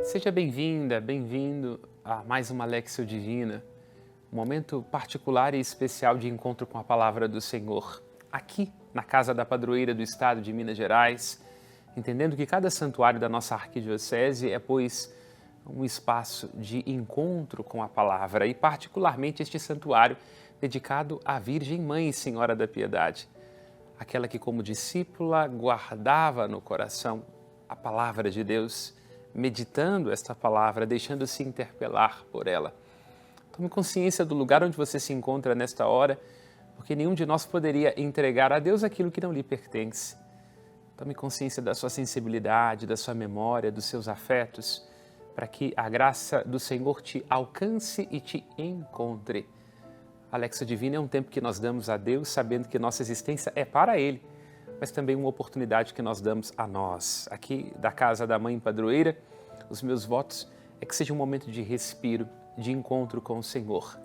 Seja bem-vinda, bem-vindo a mais uma Lexio Divina, um momento particular e especial de encontro com a Palavra do Senhor, aqui na Casa da Padroeira do Estado de Minas Gerais, entendendo que cada santuário da nossa arquidiocese é, pois, um espaço de encontro com a Palavra e particularmente este santuário dedicado à Virgem Mãe e Senhora da Piedade, aquela que como discípula guardava no coração a Palavra de Deus, meditando esta palavra, deixando-se interpelar por ela. Tome consciência do lugar onde você se encontra nesta hora, porque nenhum de nós poderia entregar a Deus aquilo que não lhe pertence. Tome consciência da sua sensibilidade, da sua memória, dos seus afetos, para que a graça do Senhor te alcance e te encontre. A Lexio Divina é um tempo que nós damos a Deus, sabendo que nossa existência é para Ele, mas também uma oportunidade que nós damos a nós. Aqui da Casa da Mãe Padroeira, os meus votos é que seja um momento de respiro, de encontro com o Senhor.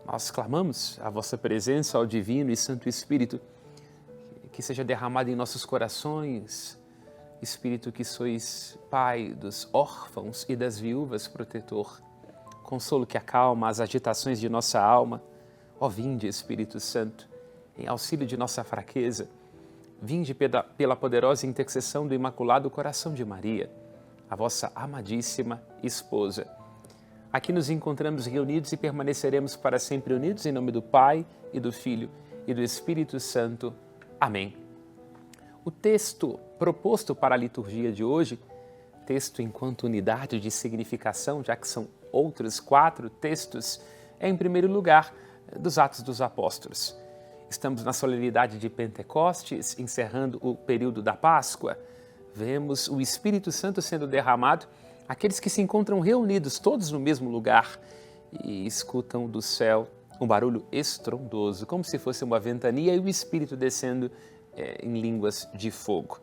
Nós clamamos a vossa presença, ao Divino e Santo Espírito, que seja derramado em nossos corações, Espírito que sois Pai dos órfãos e das viúvas, protetor, consolo que acalma as agitações de nossa alma. Ó vinde, Espírito Santo, em auxílio de nossa fraqueza, vinde pela poderosa intercessão do Imaculado Coração de Maria, a vossa amadíssima esposa. Aqui nos encontramos reunidos e permaneceremos para sempre unidos em nome do Pai e do Filho e do Espírito Santo. Amém. O texto proposto para a liturgia de hoje, texto enquanto unidade de significação, já que são outros 4 textos, é em primeiro lugar dos Atos dos Apóstolos. Estamos na solenidade de Pentecostes, encerrando o período da Páscoa. Vemos o Espírito Santo sendo derramado, aqueles que se encontram reunidos todos no mesmo lugar e escutam do céu um barulho estrondoso, como se fosse uma ventania e o Espírito descendo em línguas de fogo.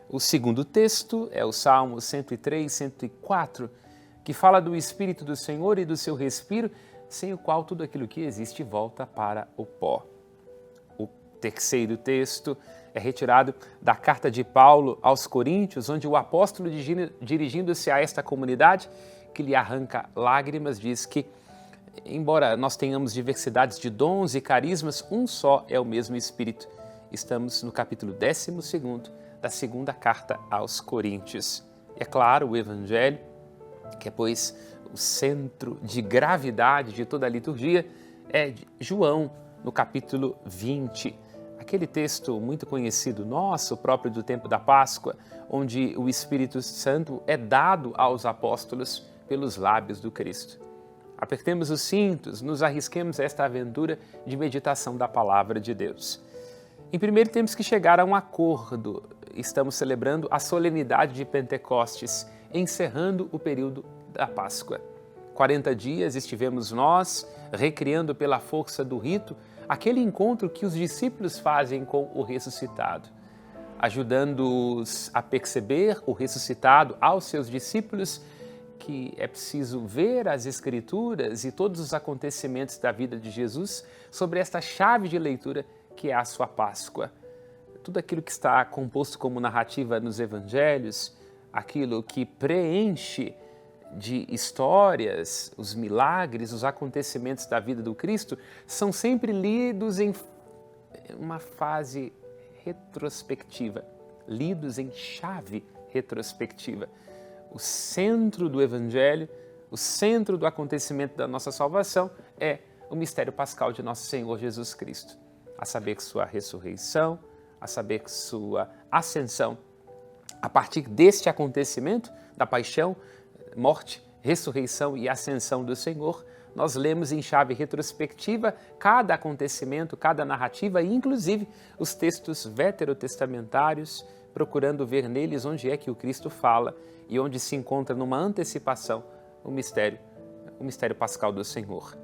O segundo texto é o Salmo 103, 104, que fala do Espírito do Senhor e do seu respiro, sem o qual tudo aquilo que existe volta para o pó. O terceiro texto é retirado da carta de Paulo aos Coríntios, onde o apóstolo, dirigindo-se a esta comunidade, que lhe arranca lágrimas, diz que, embora nós tenhamos diversidades de dons e carismas, um só é o mesmo Espírito. Estamos no capítulo 12º da segunda carta aos Coríntios. E é claro, o Evangelho, que é, pois, o centro de gravidade de toda a liturgia, é de João, no capítulo 20. Aquele texto muito conhecido nosso, próprio do tempo da Páscoa, onde o Espírito Santo é dado aos apóstolos pelos lábios do Cristo. Apertemos os cintos, nos arrisquemos a esta aventura de meditação da Palavra de Deus. Em primeiro, temos que chegar a um acordo. Estamos celebrando a solenidade de Pentecostes, encerrando o período da Páscoa. 40 dias estivemos nós recriando pela força do rito aquele encontro que os discípulos fazem com o ressuscitado, ajudando-os a perceber o ressuscitado aos seus discípulos que é preciso ver as Escrituras e todos os acontecimentos da vida de Jesus sobre esta chave de leitura que é a sua Páscoa. Tudo aquilo que está composto como narrativa nos Evangelhos, aquilo que preenche de histórias, os milagres, os acontecimentos da vida do Cristo, são sempre lidos em uma fase retrospectiva, lidos em chave retrospectiva. O centro do Evangelho, o centro do acontecimento da nossa salvação é o mistério pascal de nosso Senhor Jesus Cristo, a saber que sua ressurreição, a saber que sua ascensão. A partir deste acontecimento, da paixão, morte, ressurreição e ascensão do Senhor, nós lemos em chave retrospectiva cada acontecimento, cada narrativa e, inclusive, os textos veterotestamentários, procurando ver neles onde é que o Cristo fala e onde se encontra numa antecipação o mistério pascal do Senhor.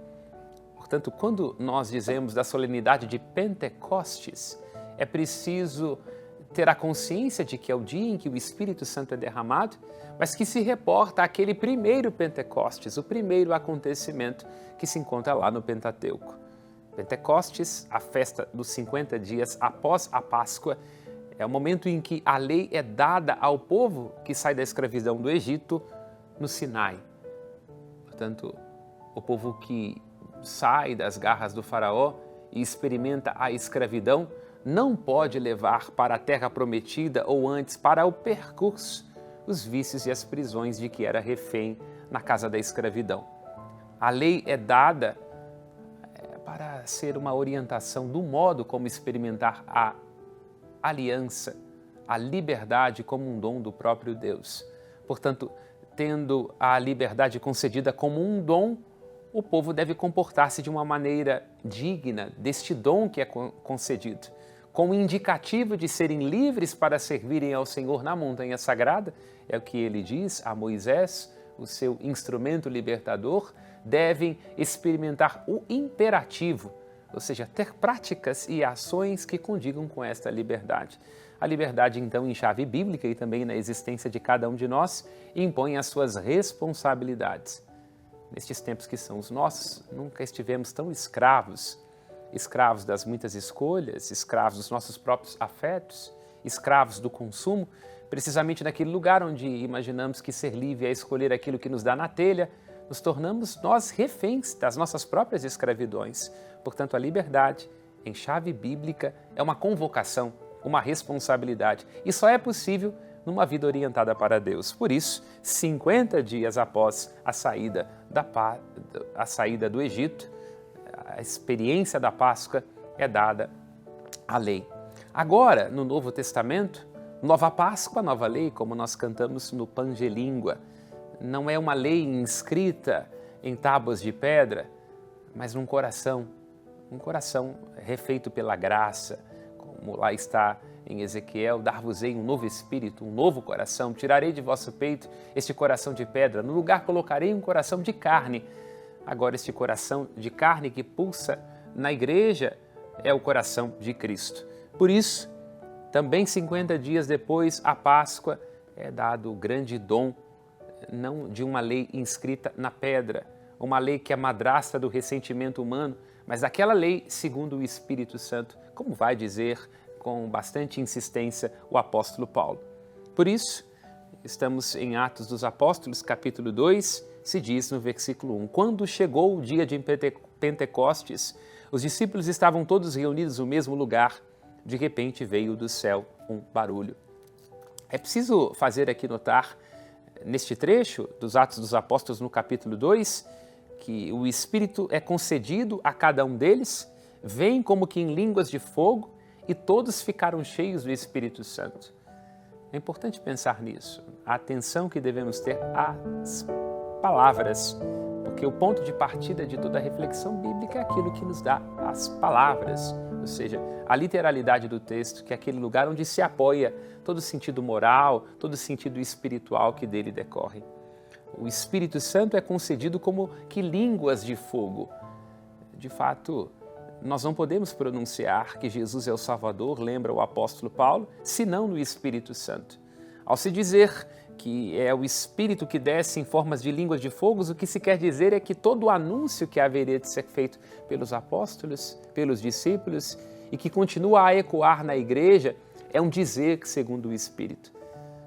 Portanto, quando nós dizemos da solenidade de Pentecostes, é preciso ter a consciência de que é o dia em que o Espírito Santo é derramado, mas que se reporta àquele primeiro Pentecostes, o primeiro acontecimento que se encontra lá no Pentateuco. Pentecostes, a festa dos 50 dias após a Páscoa, é o momento em que a lei é dada ao povo que sai da escravidão do Egito no Sinai. Portanto, o povo que sai das garras do faraó e experimenta a escravidão não pode levar para a terra prometida ou antes para o percurso os vícios e as prisões de que era refém na casa da escravidão. A lei é dada para ser uma orientação do modo como experimentar a aliança, a liberdade como um dom do próprio Deus. Portanto, tendo a liberdade concedida como um dom, o povo deve comportar-se de uma maneira digna deste dom que é concedido, com o indicativo de serem livres para servirem ao Senhor na montanha sagrada. É o que ele diz a Moisés, o seu instrumento libertador. Devem experimentar o imperativo, ou seja, ter práticas e ações que condigam com esta liberdade. A liberdade, então, em chave bíblica e também na existência de cada um de nós, impõe as suas responsabilidades. Nestes tempos que são os nossos, nunca estivemos tão escravos das muitas escolhas, escravos dos nossos próprios afetos, escravos do consumo, precisamente naquele lugar onde imaginamos que ser livre é escolher aquilo que nos dá na telha, nos tornamos nós reféns das nossas próprias escravidões. Portanto, a liberdade, em chave bíblica, é uma convocação, uma responsabilidade. E só é possível numa vida orientada para Deus. Por isso, 50 dias após a saída do Egito, a experiência da Páscoa é dada à lei. Agora, no Novo Testamento, nova Páscoa, nova lei, como nós cantamos no Pangelíngua. Não é uma lei inscrita em tábuas de pedra, mas num coração, um coração refeito pela graça, como lá está em Ezequiel: dar-vos-ei um novo espírito, um novo coração, tirarei de vosso peito este coração de pedra, no lugar colocarei um coração de carne. Agora, este coração de carne que pulsa na igreja é o coração de Cristo. Por isso, também 50 dias depois, a Páscoa, é dado o grande dom, não de uma lei inscrita na pedra, uma lei que é madrasta do ressentimento humano, mas daquela lei segundo o Espírito Santo, como vai dizer com bastante insistência o apóstolo Paulo. Por isso, estamos em Atos dos Apóstolos, capítulo 2, se diz no versículo 1: quando chegou o dia de Pentecostes, os discípulos estavam todos reunidos no mesmo lugar. De repente veio do céu um barulho. É preciso fazer aqui notar, neste trecho dos Atos dos Apóstolos, no capítulo 2, que o Espírito é concedido a cada um deles, vem como que em línguas de fogo, e todos ficaram cheios do Espírito Santo. É importante pensar nisso, a atenção que devemos ter às palavras, porque o ponto de partida de toda a reflexão bíblica é aquilo que nos dá as palavras, ou seja, a literalidade do texto, que é aquele lugar onde se apoia todo o sentido moral, todo o sentido espiritual que dele decorre. O Espírito Santo é concedido como que línguas de fogo. De fato, nós não podemos pronunciar que Jesus é o Salvador, lembra o apóstolo Paulo, senão no Espírito Santo. Ao se dizer que é o Espírito que desce em formas de línguas de fogo, o que se quer dizer é que todo o anúncio que haveria de ser feito pelos apóstolos, pelos discípulos, e que continua a ecoar na igreja, é um dizer segundo o Espírito.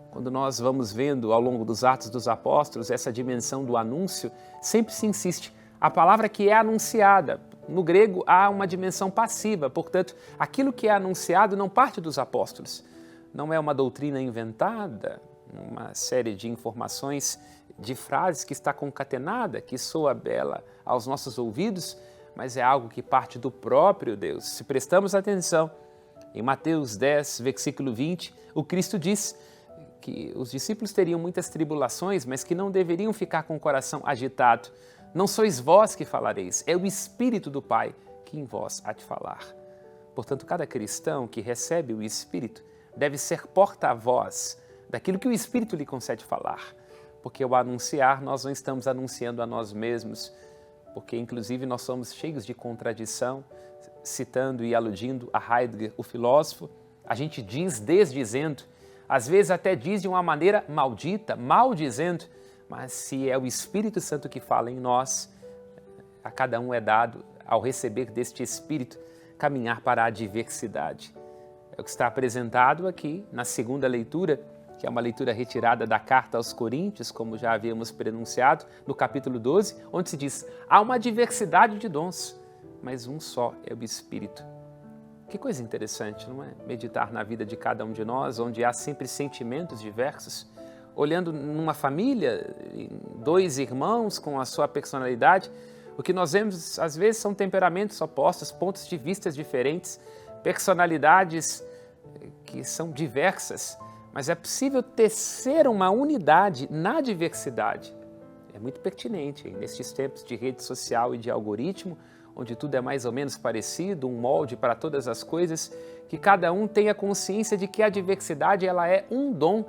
Quando nós vamos vendo ao longo dos Atos dos Apóstolos essa dimensão do anúncio, sempre se insiste a palavra que é anunciada. No grego há uma dimensão passiva, portanto, aquilo que é anunciado não parte dos apóstolos. Não é uma doutrina inventada, uma série de informações, de frases que está concatenada, que soa bela aos nossos ouvidos, mas é algo que parte do próprio Deus. Se prestamos atenção, em Mateus 10, versículo 20, o Cristo diz que os discípulos teriam muitas tribulações, mas que não deveriam ficar com o coração agitado. Não sois vós que falareis, é o Espírito do Pai que em vós há de falar. Portanto, cada cristão que recebe o Espírito deve ser porta-voz daquilo que o Espírito lhe concede falar, porque ao anunciar nós não estamos anunciando a nós mesmos, porque inclusive nós somos cheios de contradição, citando e aludindo a Heidegger, o filósofo, a gente diz desdizendo, às vezes até diz de uma maneira maldita, maldizendo, mas se é o Espírito Santo que fala em nós, a cada um é dado, ao receber deste Espírito, caminhar para a diversidade. É o que está apresentado aqui na segunda leitura, que é uma leitura retirada da carta aos Coríntios, como já havíamos prenunciado, no capítulo 12, onde se diz: há uma diversidade de dons, mas um só é o Espírito. Que coisa interessante, não é? Meditar na vida de cada um de nós, onde há sempre sentimentos diversos, olhando numa família, dois irmãos com a sua personalidade, o que nós vemos às vezes são temperamentos opostos, pontos de vista diferentes, personalidades que são diversas, mas é possível tecer uma unidade na diversidade. É muito pertinente nestes tempos de rede social e de algoritmo, onde tudo é mais ou menos parecido, um molde para todas as coisas, que cada um tenha consciência de que a diversidade ela é um dom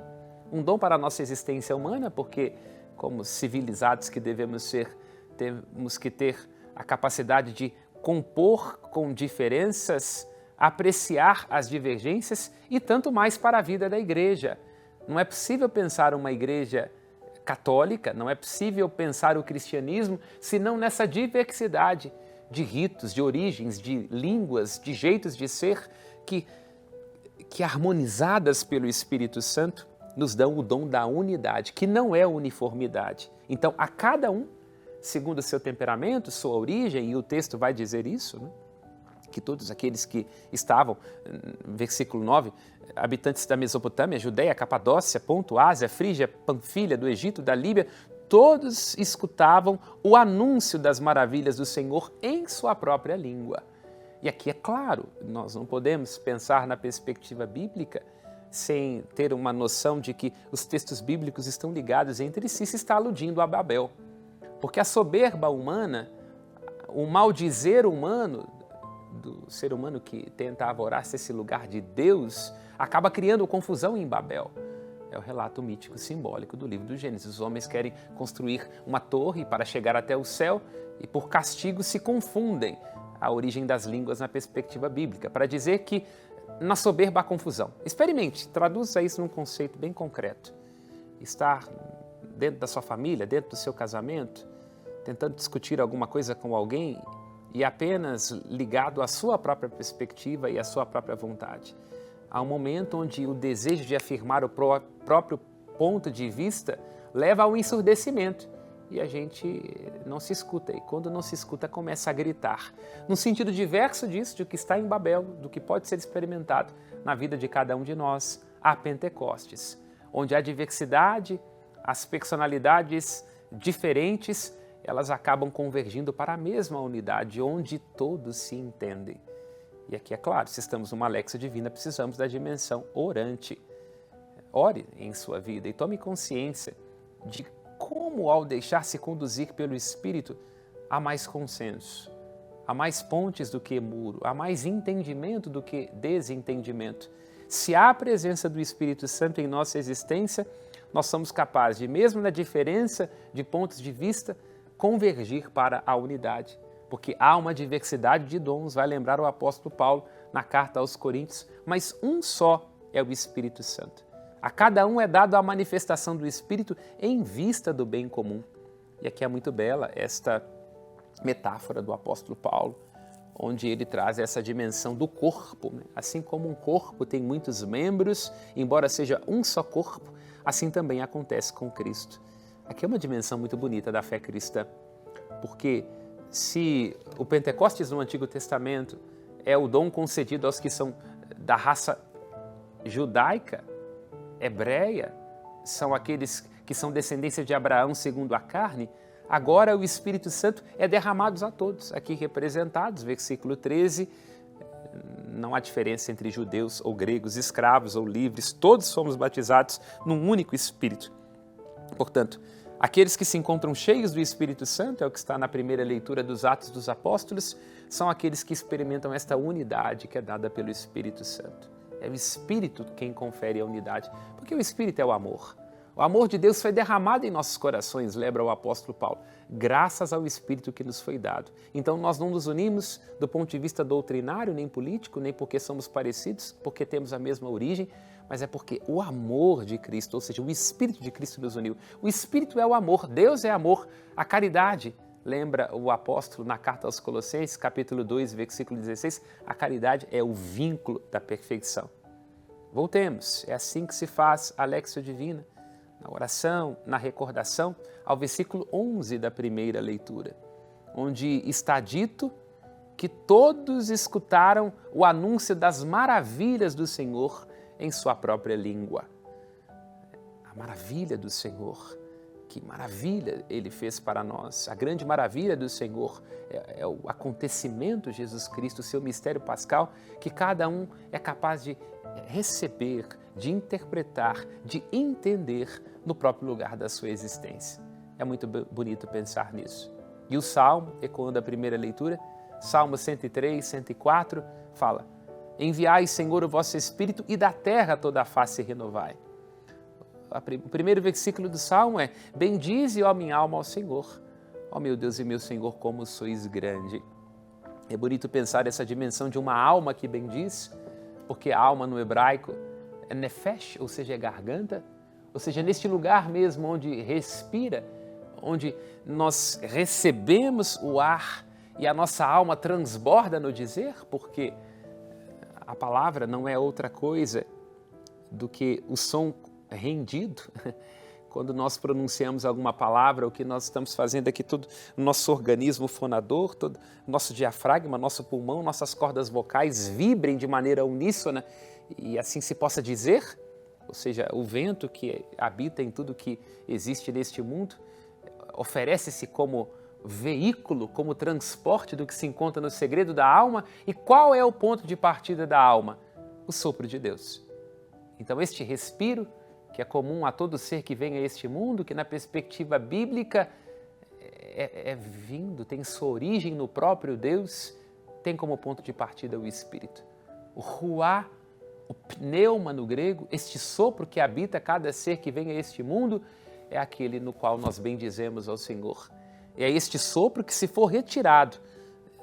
para a nossa existência humana, porque como civilizados que devemos ser, temos que ter a capacidade de compor com diferenças, apreciar as divergências e tanto mais para a vida da igreja. Não é possível pensar uma igreja católica, não é possível pensar o cristianismo senão nessa diversidade de ritos, de origens, de línguas, de jeitos de ser que harmonizadas pelo Espírito Santo nos dão o dom da unidade, que não é uniformidade. Então, a cada um, segundo o seu temperamento, sua origem, e o texto vai dizer isso, né? Que todos aqueles que estavam, versículo 9, habitantes da Mesopotâmia, Judéia, Capadócia, Ponto, Ásia, Frígia, Panfilha, do Egito, da Líbia, todos escutavam o anúncio das maravilhas do Senhor em sua própria língua. E aqui é claro, nós não podemos pensar na perspectiva bíblica sem ter uma noção de que os textos bíblicos estão ligados entre si, se está aludindo a Babel. Porque a soberba humana, o maldizer humano, do ser humano que tenta avorar-se esse lugar de Deus, acaba criando confusão em Babel. É o relato mítico simbólico do livro do Gênesis. Os homens querem construir uma torre para chegar até o céu e, por castigo, se confundem a origem das línguas na perspectiva bíblica, para dizer que na soberba há confusão. Experimente, traduza isso num conceito bem concreto. Estar dentro da sua família, dentro do seu casamento, tentando discutir alguma coisa com alguém e apenas ligado à sua própria perspectiva e à sua própria vontade. Há um momento onde o desejo de afirmar o próprio ponto de vista leva ao ensurdecimento e a gente não se escuta. E quando não se escuta, começa a gritar. Num sentido diverso disso, de que está em Babel, do que pode ser experimentado na vida de cada um de nós, a Pentecostes, onde a diversidade, as personalidades diferentes, elas acabam convergindo para a mesma unidade, onde todos se entendem. E aqui é claro, se estamos numa Léxio Divina, precisamos da dimensão orante. Ore em sua vida e tome consciência de como, ao deixar-se conduzir pelo Espírito, há mais consenso, há mais pontes do que muro, há mais entendimento do que desentendimento. Se há a presença do Espírito Santo em nossa existência, nós somos capazes de, mesmo na diferença de pontos de vista, convergir para a unidade. Porque há uma diversidade de dons, vai lembrar o apóstolo Paulo na carta aos Coríntios, mas um só é o Espírito Santo. A cada um é dado a manifestação do Espírito em vista do bem comum. E aqui é muito bela esta metáfora do apóstolo Paulo, onde ele traz essa dimensão do corpo. Né? Assim como um corpo tem muitos membros, embora seja um só corpo, assim também acontece com Cristo. Aqui é uma dimensão muito bonita da fé cristã, porque se o Pentecostes no Antigo Testamento é o dom concedido aos que são da raça judaica, hebreia, são aqueles que são descendência de Abraão segundo a carne, agora o Espírito Santo é derramado a todos, aqui representados, versículo 13, não há diferença entre judeus ou gregos, escravos ou livres, todos somos batizados num único Espírito. Portanto, aqueles que se encontram cheios do Espírito Santo, é o que está na primeira leitura dos Atos dos Apóstolos, são aqueles que experimentam esta unidade que é dada pelo Espírito Santo. É o Espírito quem confere a unidade, porque o Espírito é o amor. O amor de Deus foi derramado em nossos corações, lembra o apóstolo Paulo, graças ao Espírito que nos foi dado. Então nós não nos unimos do ponto de vista doutrinário, nem político, nem porque somos parecidos, porque temos a mesma origem, mas é porque o amor de Cristo, ou seja, o Espírito de Cristo nos uniu. O Espírito é o amor, Deus é amor, a caridade. Lembra o apóstolo na carta aos Colossenses, capítulo 2, versículo 16, a caridade é o vínculo da perfeição. Voltemos, é assim que se faz a Léxio Divina, na oração, na recordação, ao versículo 11 da primeira leitura, onde está dito que todos escutaram o anúncio das maravilhas do Senhor em sua própria língua. A maravilha do Senhor, que maravilha Ele fez para nós. A grande maravilha do Senhor é o acontecimento de Jesus Cristo, o seu mistério pascal, que cada um é capaz de receber, de interpretar, de entender no próprio lugar da sua existência. É muito bonito pensar nisso. E o Salmo, ecoando a primeira leitura, Salmo 103, 104, fala: enviai, Senhor, o vosso Espírito e da terra toda a face renovai. O primeiro versículo do Salmo é: bendize, ó minha alma, ao Senhor. Ó meu Deus e meu Senhor, como sois grande. É bonito pensar essa dimensão de uma alma que bendiz, porque a alma no hebraico é nefesh, ou seja, é garganta, ou seja, neste lugar mesmo onde respira, onde nós recebemos o ar e a nossa alma transborda no dizer, porque a palavra não é outra coisa do que o som rendido. Quando nós pronunciamos alguma palavra, o que nós estamos fazendo é que todo o nosso organismo fonador, todo o nosso diafragma, nosso pulmão, nossas cordas vocais vibrem de maneira uníssona e assim se possa dizer, ou seja, o vento que habita em tudo que existe neste mundo, oferece-se como veículo, como transporte do que se encontra no segredo da alma. E qual é o ponto de partida da alma? O sopro de Deus. Então este respiro, que é comum a todo ser que vem a este mundo, que na perspectiva bíblica é vindo, tem sua origem no próprio Deus, tem como ponto de partida o Espírito. O ruá, o pneuma no grego, este sopro que habita cada ser que vem a este mundo, é aquele no qual nós bendizemos ao Senhor. É este sopro que, se for retirado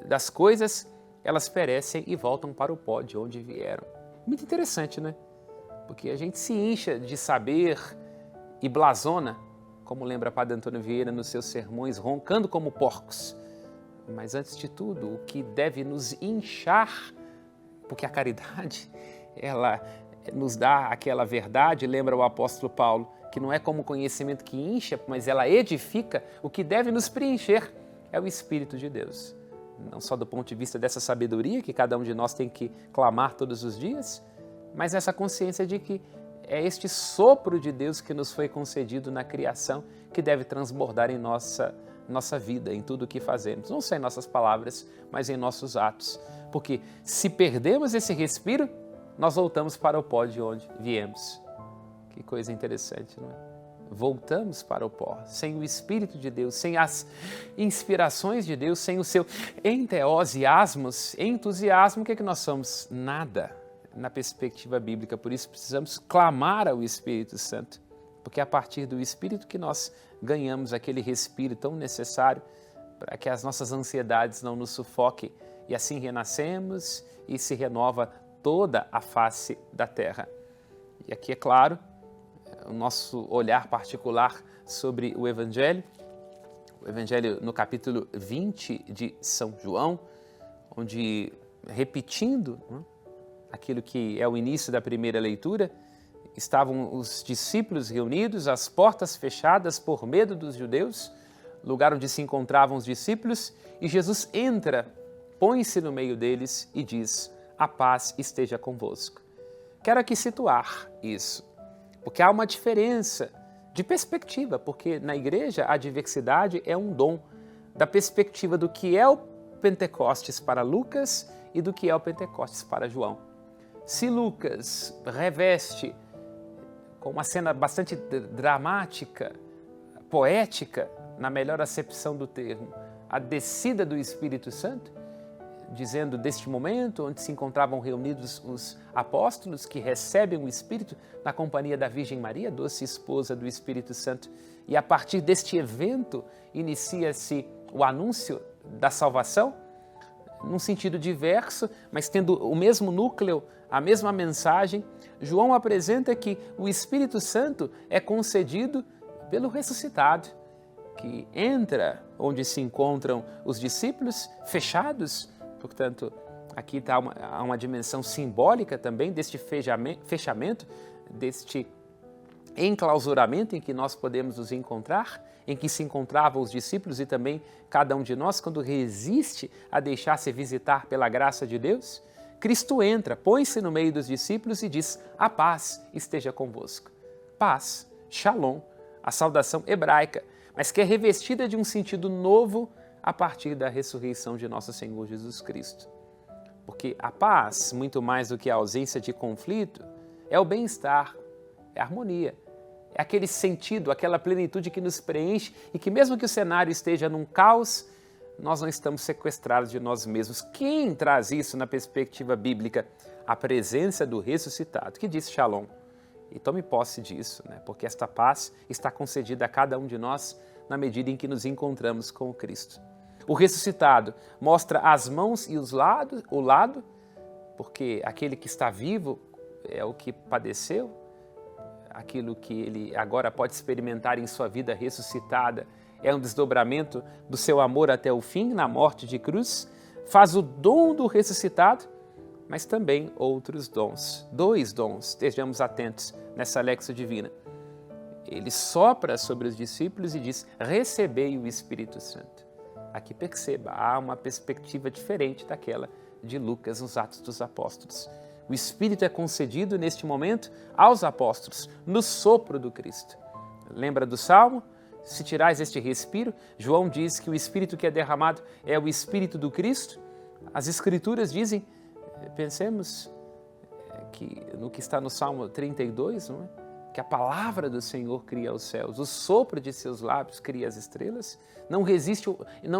das coisas, elas perecem e voltam para o pó de onde vieram. Muito interessante, né? Porque a gente se incha de saber e blasona, como lembra Padre Antônio Vieira nos seus sermões, roncando como porcos. Mas antes de tudo, o que deve nos inchar, porque a caridade, ela nos dá aquela verdade, lembra o apóstolo Paulo, que não é como conhecimento que incha, mas ela edifica. O que deve nos preencher é o Espírito de Deus. Não só do ponto de vista dessa sabedoria que cada um de nós tem que clamar todos os dias, mas essa consciência de que é este sopro de Deus que nos foi concedido na criação que deve transbordar em nossa vida, em tudo o que fazemos. Não só em nossas palavras, mas em nossos atos. Porque se perdemos esse respiro, nós voltamos para o pó de onde viemos. Que coisa interessante, não é? Voltamos para o pó, sem o Espírito de Deus, sem as inspirações de Deus, sem o seu entusiasmo, o que é que nós somos? Nada na perspectiva bíblica. Por isso precisamos clamar ao Espírito Santo, porque é a partir do Espírito que nós ganhamos aquele respiro tão necessário para que as nossas ansiedades não nos sufoquem e assim renascemos e se renova toda a face da terra. E aqui, é claro, o nosso olhar particular sobre o Evangelho no capítulo 20 de São João, onde, repetindo aquilo que é o início da primeira leitura, estavam os discípulos reunidos, as portas fechadas por medo dos judeus, lugar onde se encontravam os discípulos, e Jesus entra, põe-se no meio deles e diz: a paz esteja convosco. Quero aqui situar isso, porque há uma diferença de perspectiva, porque na igreja a diversidade é um dom, da perspectiva do que é o Pentecostes para Lucas e do que é o Pentecostes para João. Se Lucas reveste com uma cena bastante dramática, poética, na melhor acepção do termo, a descida do Espírito Santo, dizendo deste momento onde se encontravam reunidos os apóstolos que recebem o Espírito na companhia da Virgem Maria, doce esposa do Espírito Santo. E a partir deste evento inicia-se o anúncio da salvação, num sentido diverso, mas tendo o mesmo núcleo, a mesma mensagem. João apresenta que o Espírito Santo é concedido pelo ressuscitado, que entra onde se encontram os discípulos fechados, portanto, Aqui está uma dimensão simbólica também deste fechamento, deste enclausuramento em que nós podemos nos encontrar, em que se encontravam os discípulos e também cada um de nós, quando resiste a deixar-se visitar pela graça de Deus. Cristo entra, põe-se no meio dos discípulos e diz: a paz esteja convosco. Paz, shalom, a saudação hebraica, mas que é revestida de um sentido novo a partir da ressurreição de nosso Senhor Jesus Cristo. Porque a paz, muito mais do que a ausência de conflito, é o bem-estar, é a harmonia, é aquele sentido, aquela plenitude que nos preenche e que mesmo que o cenário esteja num caos, nós não estamos sequestrados de nós mesmos. Quem traz isso na perspectiva bíblica? A presença do ressuscitado, que diz Shalom. E tome posse disso, porque esta paz está concedida a cada um de nós na medida em que nos encontramos com o Cristo. O ressuscitado mostra as mãos e o lado, porque aquele que está vivo é o que padeceu, aquilo que ele agora pode experimentar em sua vida ressuscitada é um desdobramento do seu amor até o fim, na morte de cruz, faz o dom do ressuscitado, mas também outros dons. 2 dons, estejamos atentos nessa Lexio Divina. Ele sopra sobre os discípulos e diz: recebei o Espírito Santo. Aqui perceba, há uma perspectiva diferente daquela de Lucas nos Atos dos Apóstolos. O Espírito é concedido neste momento aos apóstolos, no sopro do Cristo. Lembra do Salmo? Se tirais este respiro, João diz que o Espírito que é derramado é o Espírito do Cristo. As Escrituras dizem, pensemos que no que está no Salmo 32, não é? Que a palavra do Senhor cria os céus, o sopro de seus lábios cria as estrelas. Não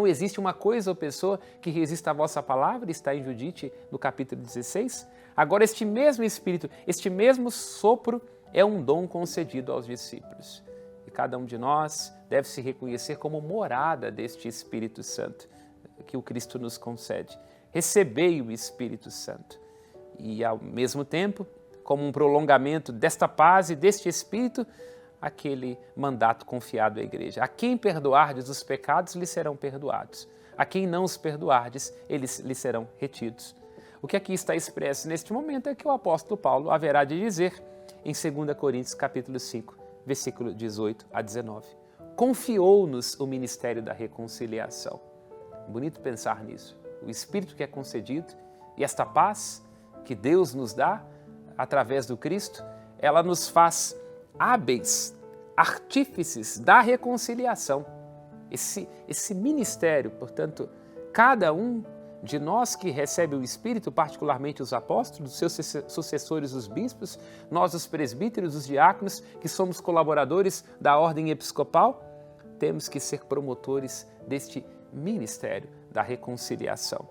existe uma coisa ou pessoa que resista à vossa palavra, está em Judite, no capítulo 16. Agora, este mesmo Espírito, este mesmo sopro é um dom concedido aos discípulos. E cada um de nós deve se reconhecer como morada deste Espírito Santo que o Cristo nos concede. Recebei o Espírito Santo. E, ao mesmo tempo, como um prolongamento desta paz e deste Espírito, aquele mandato confiado à igreja. A quem perdoardes os pecados, lhes serão perdoados. A quem não os perdoardes, eles lhes serão retidos. O que aqui está expresso neste momento é que o apóstolo Paulo haverá de dizer em 2 Coríntios capítulo 5, versículo 18 a 19. Confiou-nos o ministério da reconciliação. Bonito pensar nisso. O Espírito que é concedido e esta paz que Deus nos dá através do Cristo, ela nos faz hábeis, artífices da reconciliação. Esse ministério, portanto, cada um de nós que recebe o Espírito, particularmente os apóstolos, seus sucessores, os bispos, nós os presbíteros, os diáconos, que somos colaboradores da ordem episcopal, temos que ser promotores deste ministério da reconciliação.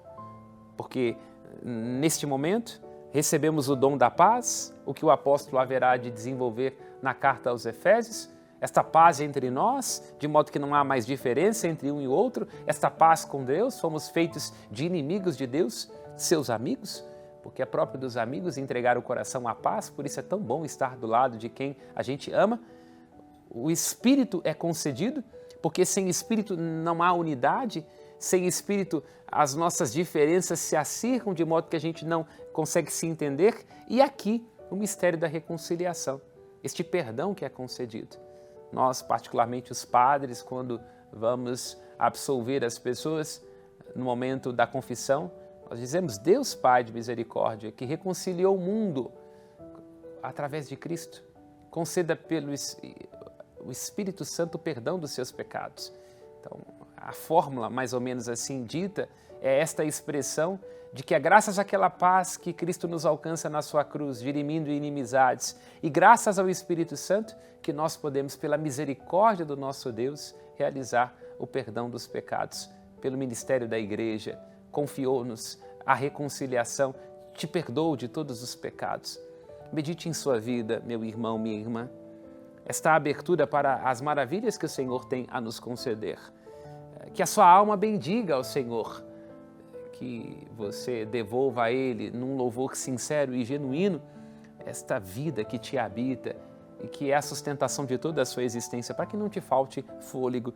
Porque neste momento recebemos o dom da paz, o que o apóstolo haverá de desenvolver na carta aos Efésios, esta paz entre nós, de modo que não há mais diferença entre um e outro, esta paz com Deus, fomos feitos de inimigos de Deus, seus amigos, porque é próprio dos amigos entregar o coração à paz, por isso é tão bom estar do lado de quem a gente ama. O Espírito é concedido, porque sem Espírito não há unidade, sem Espírito as nossas diferenças se acirram de modo que a gente não consegue se entender, e aqui o mistério da reconciliação, este perdão que é concedido. Nós, particularmente os padres, quando vamos absolver as pessoas no momento da confissão, nós dizemos: Deus Pai de misericórdia, que reconciliou o mundo através de Cristo, conceda pelo o Espírito Santo o perdão dos seus pecados. Então, a fórmula, mais ou menos assim dita, é esta expressão de que é graças àquela paz que Cristo nos alcança na sua cruz, dirimindo inimizades, e graças ao Espírito Santo que nós podemos, pela misericórdia do nosso Deus, realizar o perdão dos pecados. Pelo ministério da Igreja, confiou-nos a reconciliação, te perdoou de todos os pecados. Medite em sua vida, meu irmão, minha irmã, esta abertura para as maravilhas que o Senhor tem a nos conceder. Que a sua alma bendiga ao Senhor, que você devolva a Ele, num louvor sincero e genuíno, esta vida que te habita e que é a sustentação de toda a sua existência, para que não te falte fôlego.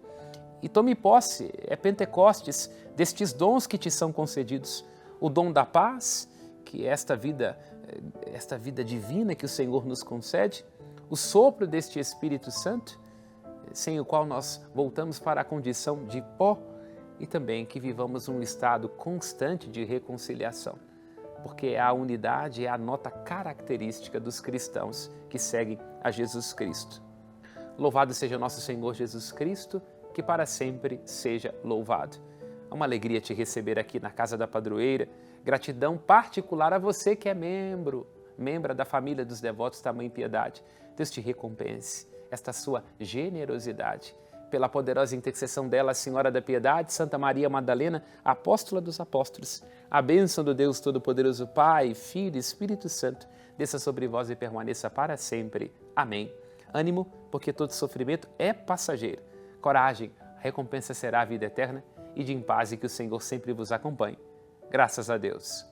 E tome posse, é Pentecostes, destes dons que te são concedidos. o dom da paz, que é esta vida divina que o Senhor nos concede, o sopro deste Espírito Santo, sem o qual nós voltamos para a condição de pó, e também que vivamos um estado constante de reconciliação, porque a unidade é a nota característica dos cristãos que seguem a Jesus Cristo. Louvado seja nosso Senhor Jesus Cristo, que para sempre seja louvado. É uma alegria te receber aqui na Casa da Padroeira. Gratidão particular a você que é membro da família dos devotos da Mãe Piedade. Deus te recompense esta sua generosidade. Pela poderosa intercessão dela, Senhora da Piedade, Santa Maria Madalena, Apóstola dos Apóstolos, a bênção do Deus Todo-Poderoso, Pai, Filho e Espírito Santo, desça sobre vós e permaneça para sempre. Amém. Ânimo, porque todo sofrimento é passageiro. Coragem, a recompensa será a vida eterna, e de em paz e que o Senhor sempre vos acompanhe. Graças a Deus.